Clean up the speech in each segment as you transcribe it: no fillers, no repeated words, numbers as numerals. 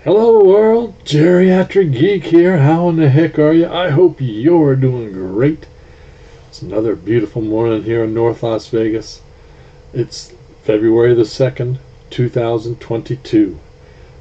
Hello world, Geriatric Geek here. How in the heck are you? I hope you're doing great. It's another beautiful morning here in North Las Vegas. It's February the 2nd, 2022.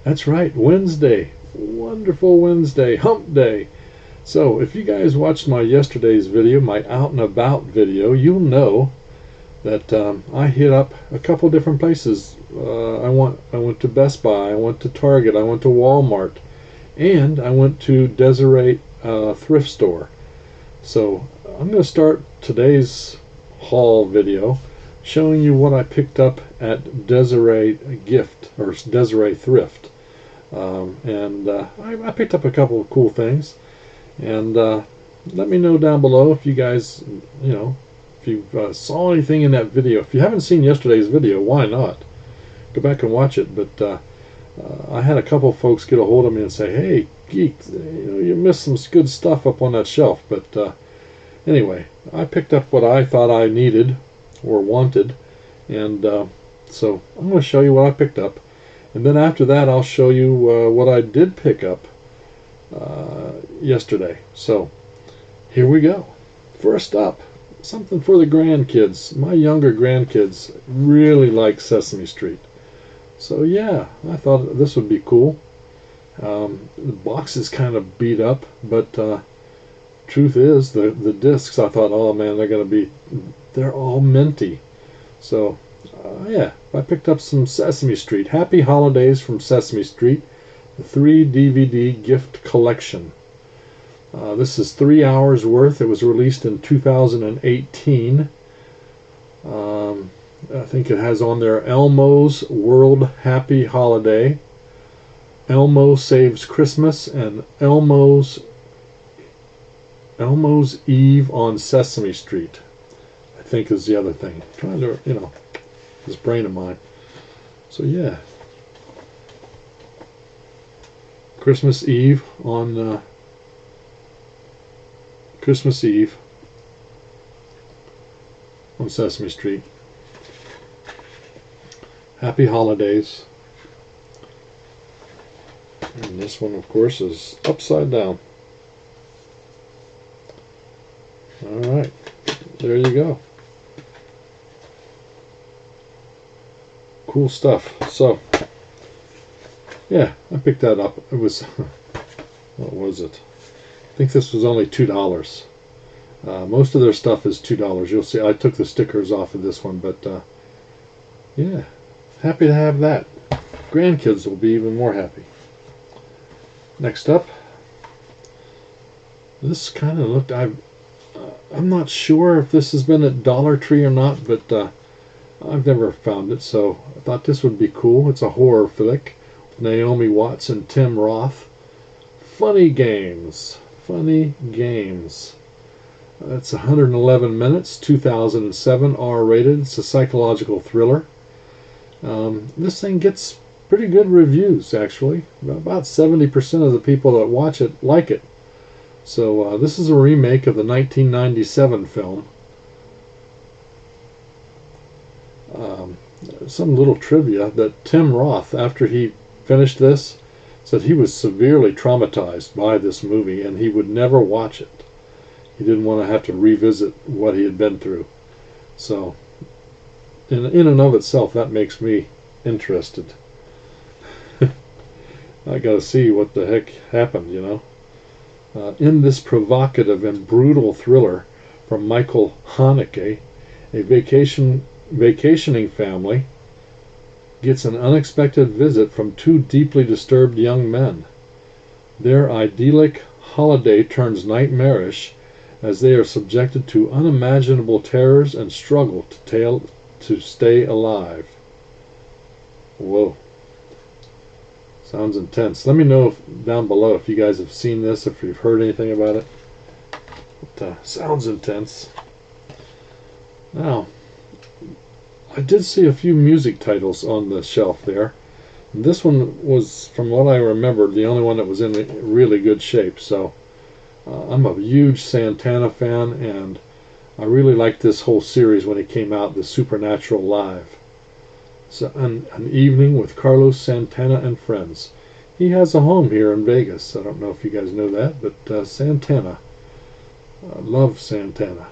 That's right, Wednesday. Wonderful Wednesday, hump day. So if you guys watched my yesterday's video, my out and about video, you'll know that I hit up a couple different places. I went to Best Buy, I went to Target, I went to Walmart, and I went to Desiree thrift store. So I'm going to start today's haul video showing you what I picked up at Desiree Gift or Desiree Thrift. I picked up a couple of cool things, and let me know down below if you guys, if you saw anything in that video. If you haven't seen yesterday's video, why not? Go back and watch it. But I had a couple of folks get a hold of me and say, "Hey, Geek, you missed some good stuff up on that shelf." But anyway, I picked up what I thought I needed or wanted, and so I'm going to show you what I picked up, and then after that, I'll show you what I did pick up yesterday. So here we go. First up, something for the grandkids. My younger grandkids really like Sesame Street. So yeah, I thought this would be cool. The box is kind of beat up, but truth is, the discs, I thought, oh man, they're all minty. So yeah, I picked up some Sesame Street. Happy Holidays from Sesame Street, the 3 DVD gift collection. This is 3 hours worth. It was released in 2018. I think it has on there Elmo's World Happy Holiday, Elmo Saves Christmas, and Elmo's Eve on Sesame Street, I think is the other thing. I'm trying to, this brain of mine. So yeah, Christmas Eve on Sesame Street. Happy Holidays. And this one, of course, is upside down. Alright, there you go. Cool stuff. So, yeah, I picked that up. It was, what was it? I think this was only $2. Most of their stuff is $2. You'll see I took the stickers off of this one, but yeah, happy to have that. Grandkids will be even more happy. Next up, this kind of looked, I'm not sure if this has been at Dollar Tree or not, but I've never found it, so I thought this would be cool. It's a horror flick. Naomi Watts and Tim Roth. Funny Games. Funny Games. It's 111 minutes, 2007, R-rated. It's a psychological thriller. This thing gets pretty good reviews, actually. About 70% of the people that watch it like it. So this is a remake of the 1997 film. Some little trivia that Tim Roth, after he finished this, said he was severely traumatized by this movie and he would never watch it. He didn't want to have to revisit what he had been through. So, in and of itself, that makes me interested. I gotta see what the heck happened, in this provocative and brutal thriller from Michael Haneke, a vacationing family gets an unexpected visit from 2 deeply disturbed young men. Their idyllic holiday turns nightmarish as they are subjected to unimaginable terrors and struggle to stay alive. Whoa. Sounds intense. Let me know down below if you guys have seen this, if you've heard anything about it. Sounds intense. Now, I did see a few music titles on the shelf there. And this one was, from what I remember, the only one that was in really good shape. So I'm a huge Santana fan, and I really liked this whole series when it came out, the Supernatural Live. So, an evening with Carlos Santana and friends. he has a home here in Vegas. I don't know if you guys know that, but Santana. I love Santana.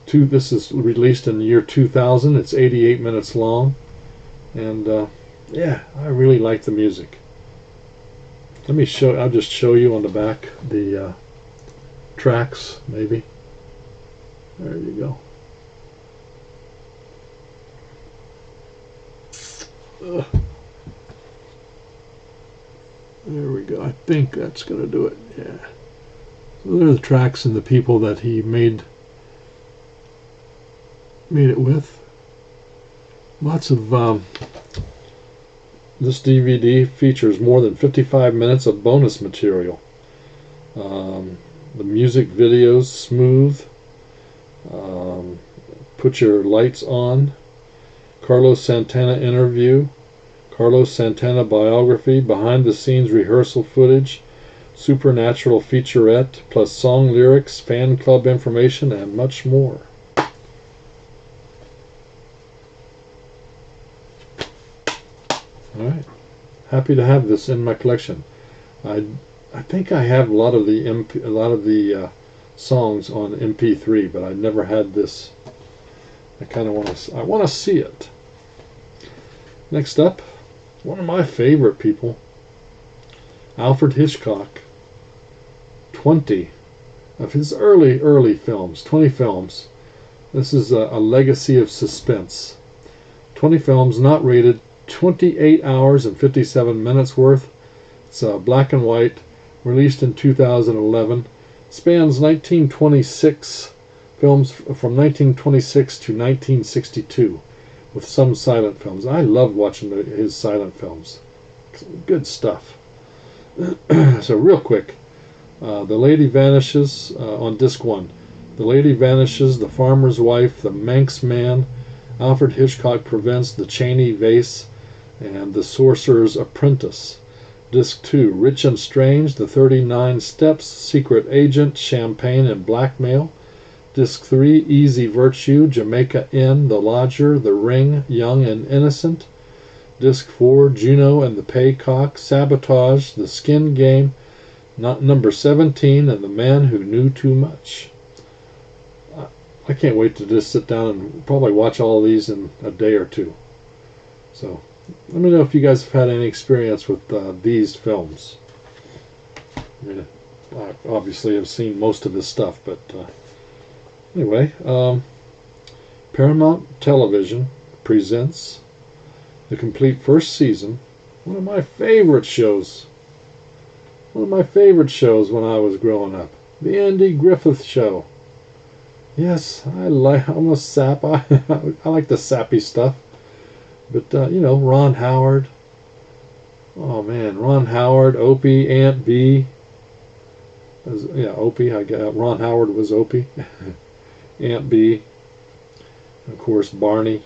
This is released in the year 2000. It's 88 minutes long. And yeah, I really like the music. I'll just show you on the back the tracks, maybe. There you go. There we go. I think that's going to do it. Yeah. So there are the tracks and the people that he made it with. Lots of this DVD features more than 55 minutes of bonus material. The music video's smooth. Put Your Lights On. Carlos Santana interview. Carlos Santana biography. Behind the scenes rehearsal footage. Supernatural featurette. Plus song lyrics, fan club information, and much more. Alright. Happy to have this in my collection. I think I have a lot of the songs on MP3, but I never had this. I want to see it. Next up, one of my favorite people, Alfred Hitchcock. 20 of his early films, 20 films. This is a legacy of suspense. 20 films, not rated, 28 hours and 57 minutes worth. It's black and white, released in 2011. Spans 1926 films from 1926 to 1962, with some silent films. I love watching his silent films. Good stuff. So real quick, The Lady Vanishes on disc 1. The Lady Vanishes, The Farmer's Wife, The Manx Man, Alfred Hitchcock Prevents, The Cheney Vase, and The Sorcerer's Apprentice. Disc 2, Rich and Strange, The 39 Steps, Secret Agent, Champagne and Blackmail. Disc 3, Easy Virtue, Jamaica Inn, The Lodger, The Ring, Young and Innocent. Disc 4, Juno and the Paycock, Sabotage, The Skin Game, number 17, and The Man Who Knew Too Much. I can't wait to just sit down and probably watch all of these in a day or two. So let me know if you guys have had any experience with these films. I obviously have seen most of this stuff, but anyway, Paramount Television presents the complete first season. One of my favorite shows. One of my favorite shows when I was growing up. The Andy Griffith Show. Yes, I'm a sap. I like the sappy stuff. But, Ron Howard. Oh, man. Ron Howard, Opie, Aunt Bee. Opie. Ron Howard was Opie. Aunt Bee. Of course, Barney.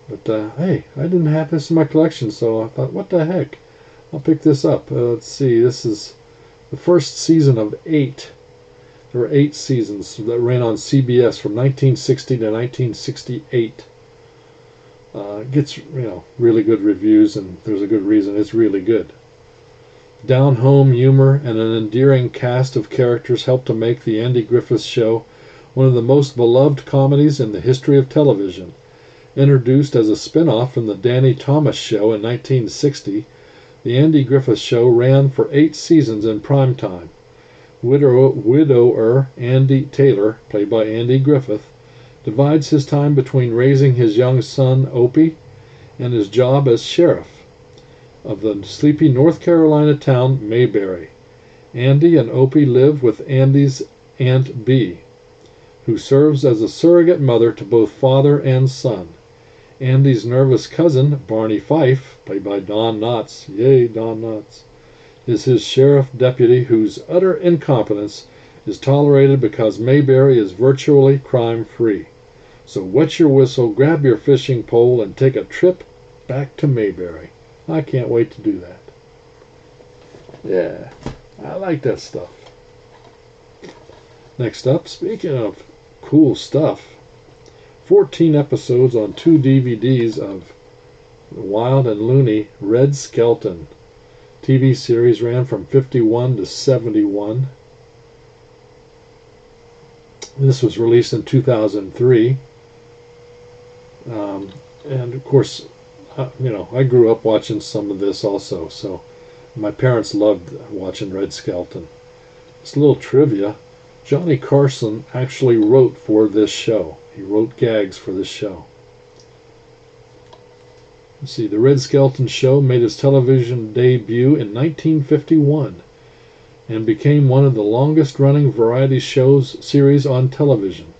But, hey, I didn't have this in my collection, so I thought, what the heck? I'll pick this up. Let's see. This is the first season of 8. There were 8 seasons that ran on CBS from 1960 to 1968. Gets really good reviews, and there's a good reason it's really good. Down-home humor and an endearing cast of characters helped to make the Andy Griffith Show one of the most beloved comedies in the history of television. Introduced as a spin-off from the Danny Thomas Show in 1960, the Andy Griffith Show ran for 8 seasons in primetime. Widower Andy Taylor, played by Andy Griffith, divides his time between raising his young son, Opie, and his job as sheriff of the sleepy North Carolina town Mayberry. Andy and Opie live with Andy's Aunt Bee, who serves as a surrogate mother to both father and son. Andy's nervous cousin, Barney Fife, played by Don Knotts, yay Don Knotts, is his sheriff deputy whose utter incompetence is tolerated because Mayberry is virtually crime-free. So wet your whistle, grab your fishing pole, and take a trip back to Mayberry. I can't wait to do that. Yeah, I like that stuff. Next up, speaking of cool stuff, 14 episodes on 2 DVDs of the wild and loony Red Skelton. TV series ran from 51 to 71. This was released in 2003. And of course, I grew up watching some of this also. So my parents loved watching Red Skelton. Just a little trivia. Johnny Carson actually wrote for this show. He wrote gags for this show. Let's see, the Red Skelton Show made its television debut in 1951 and became one of the longest-running variety series on television.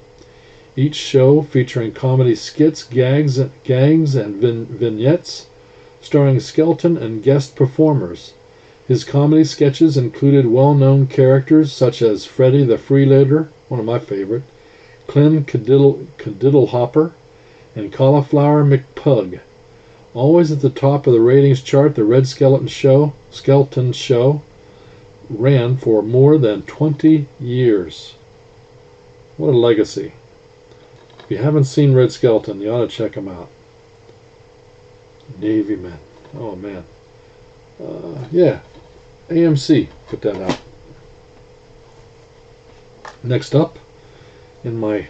Each show featuring comedy skits, gags, and vignettes, starring Skelton and guest performers. His comedy sketches included well-known characters such as Freddie the Freeloader, one of my favorite, Clem Hopper, and Cauliflower McPug. Always at the top of the ratings chart, the Red Skelton Show ran for more than 20 years. What a legacy. If you haven't seen Red Skelton, you ought to check him out. Navy men. Oh, man. Yeah. AMC put that out. Next up, in my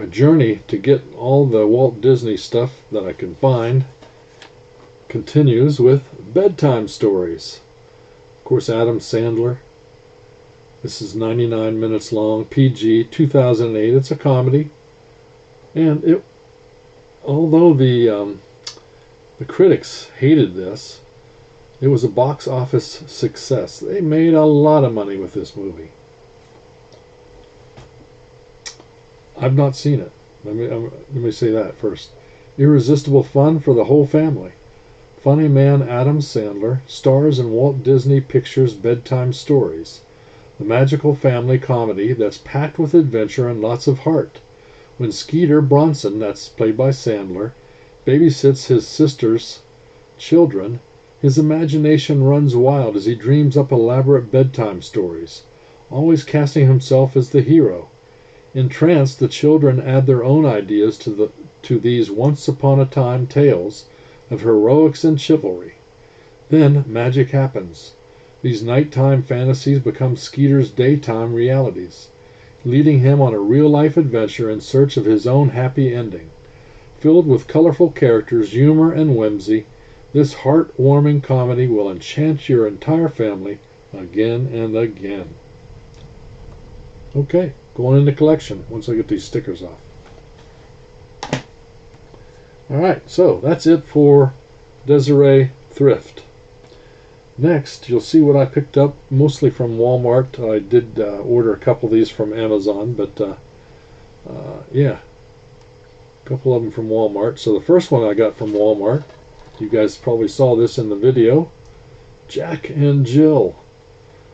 journey to get all the Walt Disney stuff that I can find continues with Bedtime Stories. Of course, Adam Sandler. This is 99 minutes long, PG, 2008. It's a comedy, and although the critics hated this, it was a box office success. They made a lot of money with this movie. I've not seen it. Let me say that first. Irresistible fun for the whole family. Funny man Adam Sandler stars in Walt Disney Pictures' Bedtime Stories, the magical family comedy that's packed with adventure and lots of heart. When Skeeter Bronson, that's played by Sandler, babysits his sister's children, his imagination runs wild as he dreams up elaborate bedtime stories, always casting himself as the hero. Entranced, the children add their own ideas to these once-upon-a-time tales of heroics and chivalry. Then magic happens. These nighttime fantasies become Skeeter's daytime realities, leading him on a real-life adventure in search of his own happy ending. Filled with colorful characters, humor, and whimsy, this heart-warming comedy will enchant your entire family again and again. Okay. Going into collection once I get these stickers off. Alright, so that's it for Desiree Thrift. Next, you'll see what I picked up mostly from Walmart. I did order a couple of these from Amazon, but yeah, a couple of them from Walmart. So the first one I got from Walmart, you guys probably saw this in the video, Jack and Jill.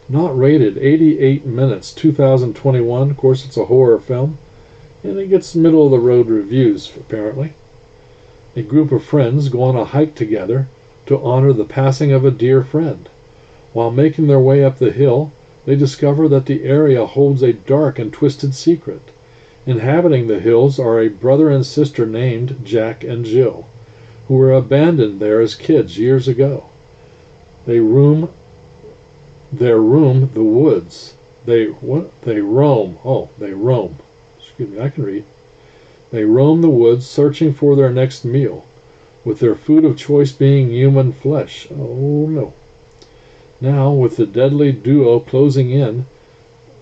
Not rated, 88 minutes, 2021. Of course, it's a horror film, and it gets middle-of-the-road reviews, apparently. A group of friends go on a hike together to honor the passing of a dear friend. While making their way up the hill, they discover that the area holds a dark and twisted secret. Inhabiting the hills are a brother and sister named Jack and Jill, who were abandoned there as kids years ago. Their room, the woods. They roam. Excuse me, I can read. They roam the woods searching for their next meal, with their food of choice being human flesh. Oh no. Now, with the deadly duo closing in,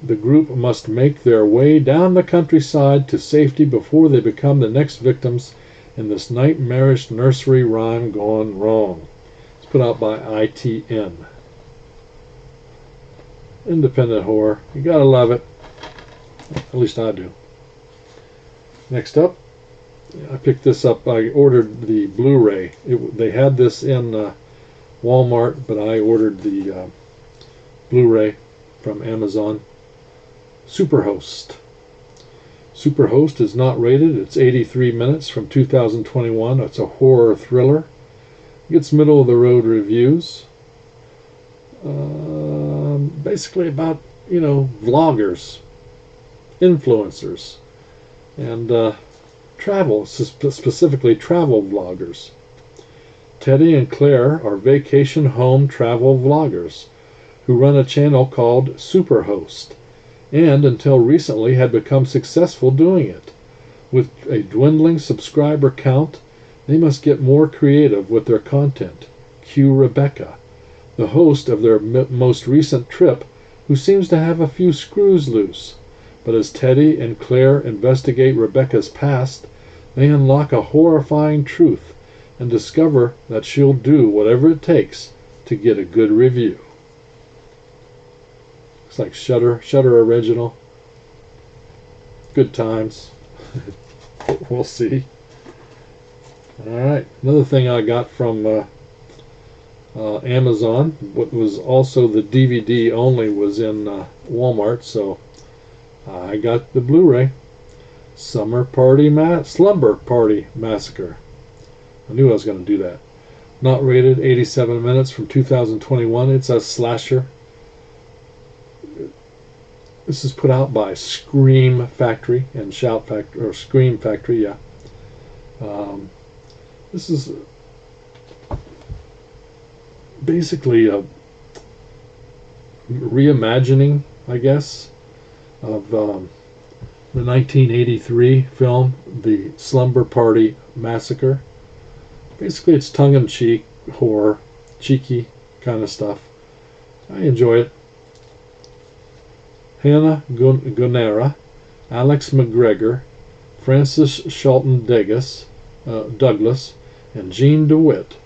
the group must make their way down the countryside to safety before they become the next victims in this nightmarish nursery rhyme gone wrong. It's put out by ITN. Independent horror. You gotta love it. At least I do. Next up, I picked this up. I ordered the Blu-ray. They had this in Walmart, but I ordered the Blu-ray from Amazon. Superhost. Superhost is not rated. It's 83 minutes from 2021. It's a horror thriller. It gets middle-of-the-road reviews. Basically about, vloggers, influencers, and travel, specifically travel vloggers. Teddy and Claire are vacation home travel vloggers who run a channel called Superhost, and until recently had become successful doing it. With a dwindling subscriber count, they must get more creative with their content. Cue Rebecca, the host of their most recent trip, who seems to have a few screws loose. But as Teddy and Claire investigate Rebecca's past, they unlock a horrifying truth and discover that she'll do whatever it takes to get a good review. It's like Shudder original. Good times. We'll see. Alright, another thing I got from Amazon, what was also the DVD only, was in Walmart, so I got the Blu-ray. Slumber Party Massacre. I knew I was going to do that. Not rated, 87 minutes from 2021. It's a slasher. This is put out by Scream Factory and Shout Factory, or Scream Factory, yeah. This is basically a reimagining, I guess, of the 1983 film, The Slumber Party Massacre. Basically, it's tongue-in-cheek horror, cheeky kind of stuff. I enjoy it. Hannah Gunera, Alex McGregor, Francis Shelton Douglas, and Jean DeWitt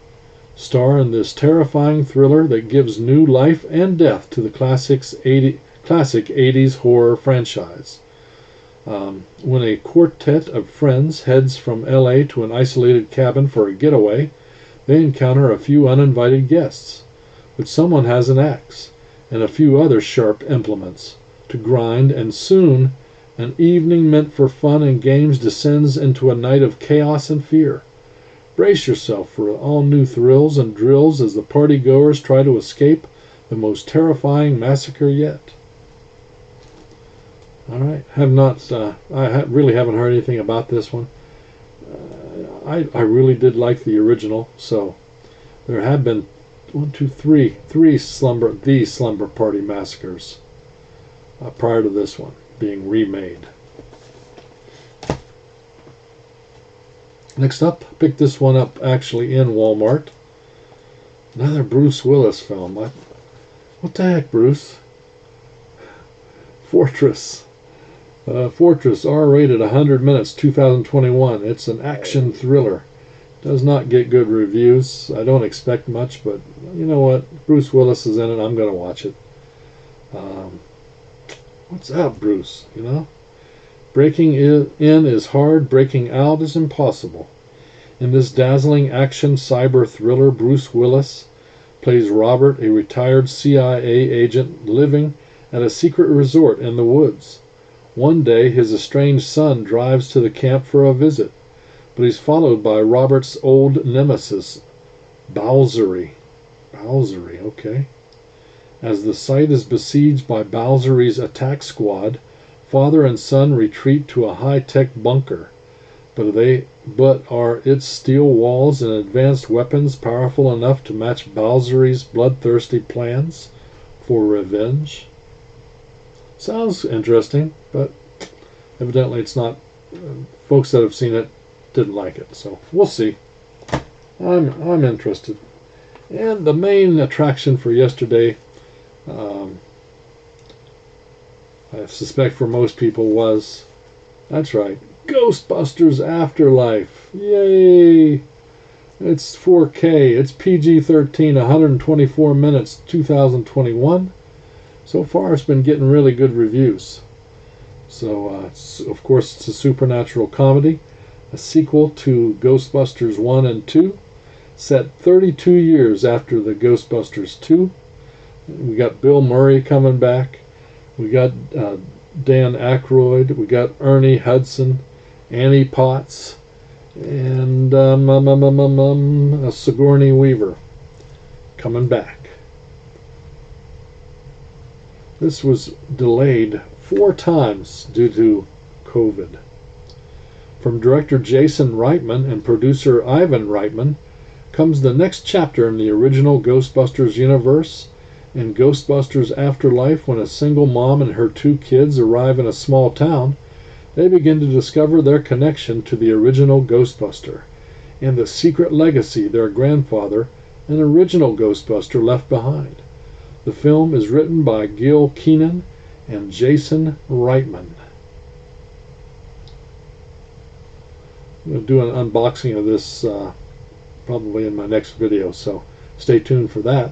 star in this terrifying thriller that gives new life and death to the classic 80s horror franchise. When a quartet of friends heads from LA to an isolated cabin for a getaway, they encounter a few uninvited guests, but someone has an axe and a few other sharp implements to grind, and soon an evening meant for fun and games descends into a night of chaos and fear. Brace yourself for all new thrills and drills as the partygoers try to escape the most terrifying massacre yet. All right, really haven't heard anything about this one. I really did like the original, so there have been three Slumber Party Massacres prior to this one being remade. Next up, picked this one up actually in Walmart. Another Bruce Willis film. What the heck, Bruce? Fortress, R-rated, 100 minutes, 2021. It's an action thriller. Does not get good reviews. I don't expect much, but you know what? Bruce Willis is in it. I'm going to watch it. What's up, Bruce? You know? Breaking in is hard. Breaking out is impossible. In this dazzling action cyber thriller, Bruce Willis plays Robert, a retired CIA agent living at a secret resort in the woods. One day, his estranged son drives to the camp for a visit, but he's followed by Robert's old nemesis, Bowsery. Bowsery, okay. As the site is besieged by Bowsery's attack squad, father and son retreat to a high-tech bunker. But are its steel walls and advanced weapons powerful enough to match Bowsery's bloodthirsty plans for revenge? Sounds interesting, but evidently it's not. Folks that have seen it didn't like it, so we'll see. I'm interested. And the main attraction for yesterday, I suspect for most people, was, that's right, Ghostbusters Afterlife. Yay! It's 4K. It's PG-13, 124 minutes, 2021. So far, it's been getting really good reviews. So, of course, it's a supernatural comedy, a sequel to Ghostbusters 1 and 2, set 32 years after the Ghostbusters 2. We got Bill Murray coming back. We got Dan Aykroyd. We got Ernie Hudson, Annie Potts, and Sigourney Weaver coming back. This was delayed 4 times due to COVID. From director Jason Reitman and producer Ivan Reitman, comes the next chapter in the original Ghostbusters universe. In Ghostbusters Afterlife, when a single mom and her 2 kids arrive in a small town, they begin to discover their connection to the original Ghostbuster and the secret legacy their grandfather, an original Ghostbuster, left behind. The film is written by Gil Keenan and Jason Reitman. I'm going to do an unboxing of this probably in my next video, so stay tuned for that.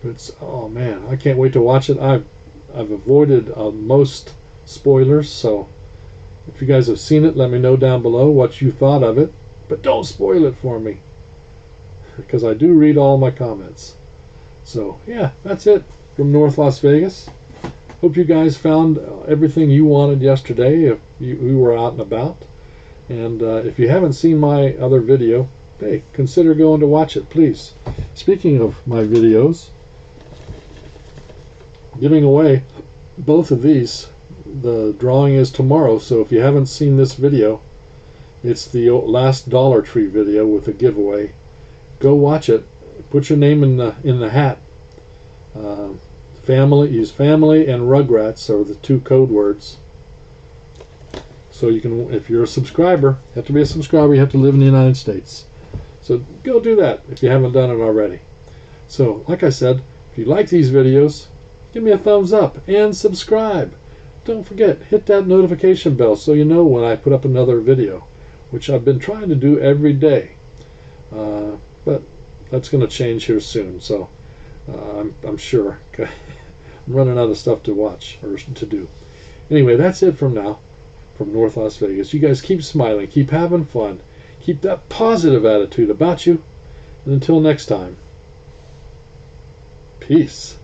But it's, oh man, I can't wait to watch it. I've avoided most spoilers, so if you guys have seen it, let me know down below what you thought of it. But don't spoil it for me, because I do read all my comments. So yeah, that's it from North Las Vegas. Hope you guys found everything you wanted yesterday if you were out and about. And if you haven't seen my other video, hey, consider going to watch it, please. Speaking of my videos, giving away both of these. The drawing is tomorrow, so if you haven't seen this video, it's the last Dollar Tree video with a giveaway. Go watch it. Put your name in the hat. Use family and Rugrats are the 2 code words. So you can, if you're a subscriber, you have to be a subscriber, you have to live in the United States. So go do that if you haven't done it already. So like I said, if you like these videos, give me a thumbs up and subscribe. Don't forget, hit that notification bell so you know when I put up another video, which I've been trying to do every day. But that's going to change here soon, so I'm sure. I'm running out of stuff to watch or to do. Anyway, that's it from now, from North Las Vegas. You guys keep smiling, keep having fun, keep that positive attitude about you, and until next time, peace.